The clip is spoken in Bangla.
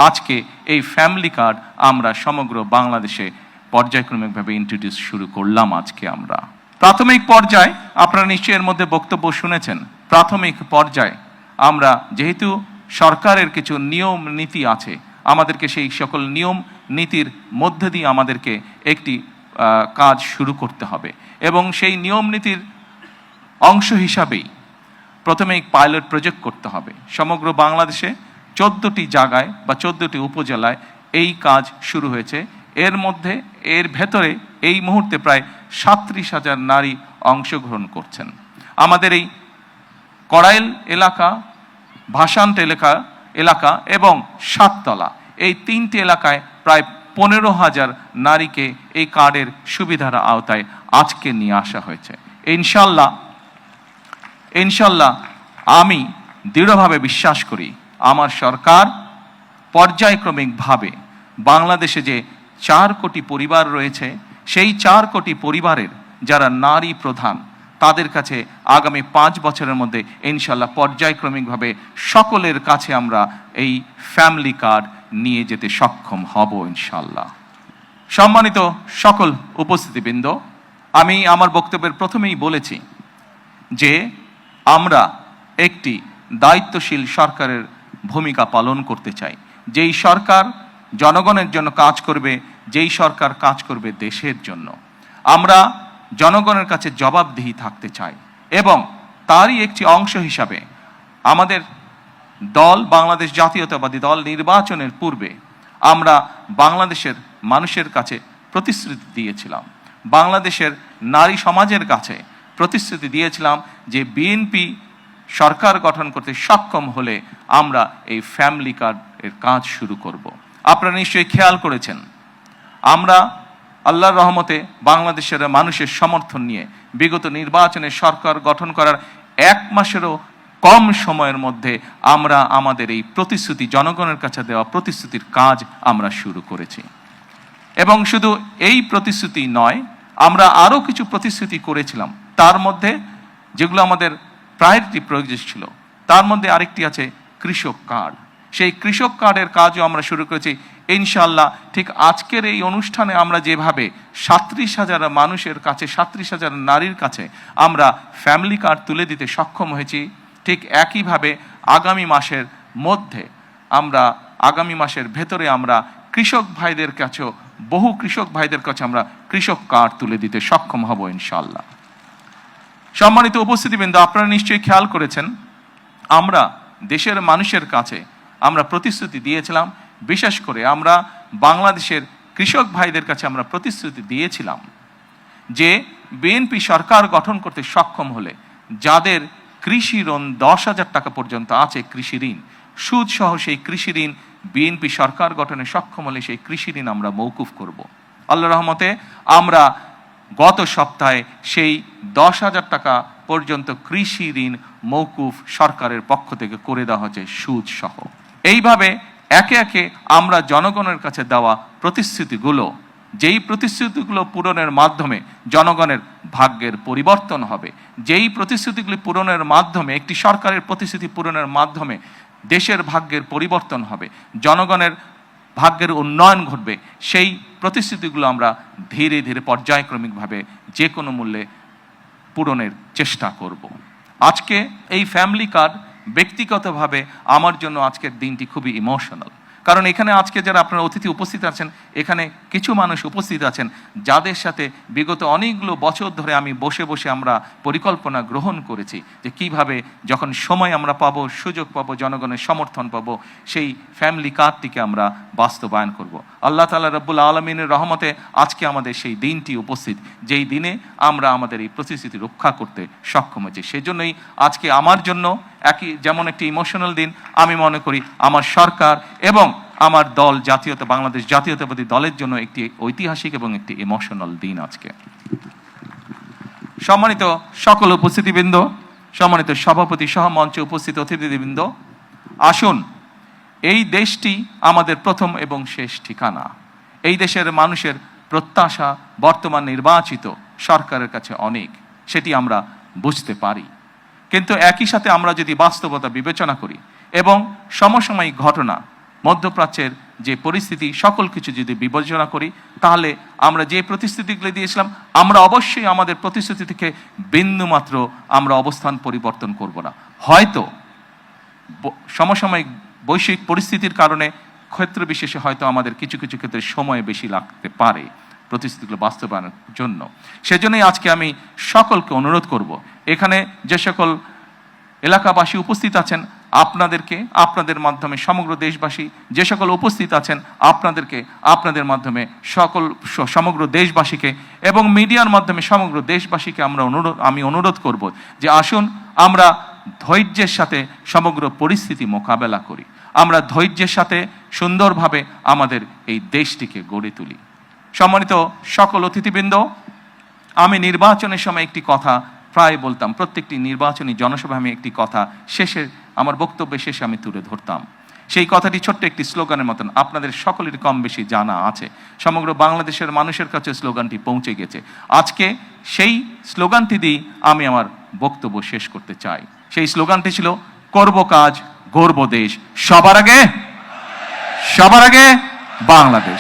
আজকে এই ফ্যামিলি কার্ড আমরা সমগ্র বাংলাদেশে পর্যায়ক্রমিকভাবে ইন্ট্রোডিউস শুরু করলাম। আজকে আমরা প্রাথমিক পর্যায়ে, আপনারা নিশ্চয়ই এর মধ্যে বক্তব্য শুনেছেন, প্রাথমিক পর্যায়ে আমরা যেহেতু সরকারের কিছু নিয়ম নীতি আছে, আমাদেরকে সেই সকল নিয়ম নীতির মধ্যে দিয়ে আমাদেরকে একটি কাজ শুরু করতে হবে এবং সেই নিয়ম নীতির অংশ হিসাবেই প্রথমে এক পাইলট প্রজেক্ট করতে হবে। সমগ্র বাংলাদেশে 14টি জায়গায় বা 14টি উপজেলায় এই কাজ শুরু হয়েছে। এর ভেতরে এই মুহূর্তে প্রায় 37,000 নারী অংশগ্রহণ করছেন। আমাদের এই কড়াইল এলাকা, ভাসান্ট এলাকা এবং সাততলা, এই 3টি এলাকায় প্রায় 15,000 নারীকে এই কার্ডের সুবিধার আওতায় আজকে নিয়ে আসা হয়েছে। ইনশাল্লাহ আমি দৃঢ়ভাবে বিশ্বাস করি আমার সরকার পর্যায়ক্রমিকভাবে বাংলাদেশে যে 4 কোটি পরিবার রয়েছে, সেই 4 কোটি পরিবারের যারা নারী প্রধান, তাদের কাছে আগামী 5 বছরের মধ্যে ইনশাল্লাহ পর্যায়ক্রমিকভাবে সকলের কাছে আমরা এই ফ্যামিলি কার্ড নিয়ে যেতে সক্ষম হব ইনশাল্লাহ। সম্মানিত সকল উপস্থিতিবৃন্দ, আমি আমার বক্তব্যের প্রথমেই বলেছি যে আমরা একটি দায়িত্বশীল সরকারের ভূমিকা পালন করতে চাই। যেই সরকার জনগণের জন্য কাজ করবে, যেই সরকার কাজ করবে দেশের জন্য। আমরা জনগণের কাছে জবাবদিহি থাকতে চাই এবং তারই একটি অংশ হিসাবে আমাদের দল, বাংলাদেশ জাতীয়তাবাদী দল, নির্বাচনের পূর্বে আমরা বাংলাদেশের মানুষের কাছে প্রতিশ্রুতি দিয়েছিলাম, বাংলাদেশের নারী সমাজের কাছে প্রতিশ্রুতি দিয়েছিলাম যে বিএনপি সরকার গঠন করতে সক্ষম হলে আমরা এই ফ্যামিলি কার্ডের কাজ শুরু করব। আপনারা নিশ্চয়ই খেয়াল করেছেন, আমরা আল্লাহর রহমতে বাংলাদেশের মানুষের সমর্থন নিয়ে বিগত নির্বাচনে সরকার গঠন করার 1 মাসেরও কম সময়ের মধ্যে আমরা আমাদের এই প্রতিশ্রুতি, জনগণের কাছে দেওয়া প্রতিশ্রুতির কাজ আমরা শুরু করেছি। এবং শুধু এই প্রতিশ্রুতি নয়, আমরা আরও কিছু প্রতিশ্রুতি করেছিলাম, তার মধ্যে যেগুলো আমাদের প্রায়োরিটি প্রয়োজন ছিল, তার মধ্যে আরেকটি আছে কৃষক কার্ড। সেই কৃষক কার্ডের কাজও আমরা শুরু করেছি ইনশাল্লাহ। ঠিক আজকের এই অনুষ্ঠানে আমরা যেভাবে 37,000 মানুষের কাছে, 37,000 নারীর কাছে আমরা ফ্যামিলি কার্ড তুলে দিতে সক্ষম হয়েছি, ঠিক একইভাবে আগামী মাসের ভেতরে আমরা কৃষক ভাইদের কাছেও, বহু কৃষক ভাইদের কাছে আমরা কৃষক কার্ড তুলে দিতে সক্ষম হব ইনশাল্লাহ। সম্মানিত উপস্থিতিবৃন্দ, আপনারা নিশ্চয়ই খেয়াল করেছেন, আমরা দেশের মানুষের কাছে আমরা প্রতিশ্রুতি দিয়েছিলাম, বিশেষ করে আমরা বাংলাদেশের কৃষক ভাইদের কাছে আমরা প্রতিশ্রুতি দিয়েছিলাম যে বিএনপি সরকার গঠন করতে সক্ষম হলে যাদের কৃষি ঋণ 10,000 টাকা পর্যন্ত আছে, কৃষি ঋণ সুদ সহ, সেই কৃষি ঋণ বিএনপি সরকার গঠনে সক্ষম হলে সেই কৃষি ঋণ আমরা মওকুফ করব। আল্লাহর রহমতে আমরা গত সপ্তাহে সেই 10,000 টাকা পর্যন্ত কৃষি ঋণ মওকুফ সরকারের পক্ষ থেকে করে দেওয়া হয়েছে সুদ সহ। এইভাবে একে একে আমরা জনগণের কাছে দেওয়া প্রতিশ্রুতিগুলো, যেই প্রতিশ্রুতিগুলো পূরণের মাধ্যমে জনগণের ভাগ্যের পরিবর্তন হবে, যেই প্রতিশ্রুতিগুলি পূরণের মাধ্যমে, একটি সরকারের প্রতিশ্রুতি পূরণের মাধ্যমে দেশের ভাগ্যের পরিবর্তন হবে, জনগণের ভাগ্যের উন্নয়ন ঘটবে, সেই প্রতিশ্রুতিগুলো আমরা ধীরে ধীরে পর্যায়ক্রমিকভাবে যে কোনো মূল্যে পূরণের চেষ্টা করব। আজকে এই ফ্যামিলি কার্ড ব্যক্তিগতভাবে আমার জন্য আজকের দিনটি খুবই ইমোশনাল, কারণ এখানে আজকে যারা আপনারা অতিথি উপস্থিত আছেন, এখানে কিছু মানুষ উপস্থিত আছেন যাদের সাথে বিগত অনেকগুলো বছর ধরে আমি বসে বসে আমরা পরিকল্পনা গ্রহণ করেছি যে কিভাবে যখন সময় আমরা পাবো, সুযোগ পাবো, জনগণের সমর্থন পাবো, সেই ফ্যামিলি কার্ডটিকে আমরা বাস্তবায়ন করব। আল্লাহ তাআলা রব্বুল আলামিনের রহমতে আজকে আমাদের সেই দিনটি উপস্থিত, যেই দিনে আমরা আমাদের এই প্রতিশ্রুতি রক্ষা করতে সক্ষম হয়েছি। সেজন্যই আজকে আমার জন্য যেমন একটি ইমোশনাল দিন, আমি মনে করি আমার সরকার এবং আমার দল, বাংলাদেশ জাতীয়তাবাদী দলের জন্য একটি ঐতিহাসিক এবং একটি ইমোশনাল দিন আজকে। সম্মানিত সকল উপস্থিতিবৃন্দ, সম্মানিত সভাপতি সহ মঞ্চে উপস্থিত অতিথিবৃন্দ, আসুন, এই দেশটি আমাদের প্রথম এবং শেষ ঠিকানা। এই দেশের মানুষের প্রত্যাশা বর্তমান নির্বাচিত সরকারের কাছে অনেক, সেটি আমরা বুঝতে পারি। কিন্তু একই সাথে আমরা যদি বাস্তবতা বিবেচনা করি এবং সমসাময়িক ঘটনা মধ্যপ্রাচ্যের যে পরিস্থিতি, সকল কিছু যদি বিবেচনা করি, তাহলে আমরা যে প্রতিশ্রুতিগুলো দিয়েছিলাম, আমরা অবশ্যই আমাদের প্রতিশ্রুতি থেকে বিন্দুমাত্র আমরা অবস্থান পরিবর্তন করব না। হয়তো সমসাময়িক বৈশ্বিক পরিস্থিতির কারণে ক্ষেত্র বিশেষে হয়তো আমাদের কিছু কিছু ক্ষেত্রে সময় বেশি লাগতে পারে প্রতিশ্রুতিগুলো বাস্তবায়নের জন্য। সেজন্যই আজকে আমি সকলকে অনুরোধ করব, এখানে যে সকল এলাকাবাসী উপস্থিত আছেন, আপনাদেরকে, আপনাদের মাধ্যমে সমগ্র দেশবাসী যে সকল উপস্থিত আছেন, আপনাদেরকে, আপনাদের মাধ্যমে সমগ্র দেশবাসীকে এবং মিডিয়ার মাধ্যমে সমগ্র দেশবাসীকে আমি অনুরোধ করব যে আসুন আমরা ধৈর্যের সাথে সমগ্র পরিস্থিতি মোকাবেলা করি, আমরা ধৈর্যের সাথে সুন্দরভাবে আমাদের এই দেশটিকে গড়ে তুলি। সম্মানিত সকল অতিথিবৃন্দ, আমি নির্বাচনের সময় একটি কথা প্রায় বলতাম, প্রত্যেকটি নির্বাচনী জনসভায় আমি একটি কথা আমার বক্তব্যের শেষে আমি তুলে ধরতাম। সেই কথাটি ছোট্ট একটি স্লোগানের মতন, আপনাদের সকলের কম বেশি জানা আছে, সমগ্র বাংলাদেশের মানুষের কাছে স্লোগানটি পৌঁছে গেছে। আজকে সেই স্লোগানটি দিয়ে আমি আমার বক্তব্য শেষ করতে চাই। সেই স্লোগানটি ছিল, করব কাজ, গড়ব দেশ, সবার আগে বাংলাদেশ।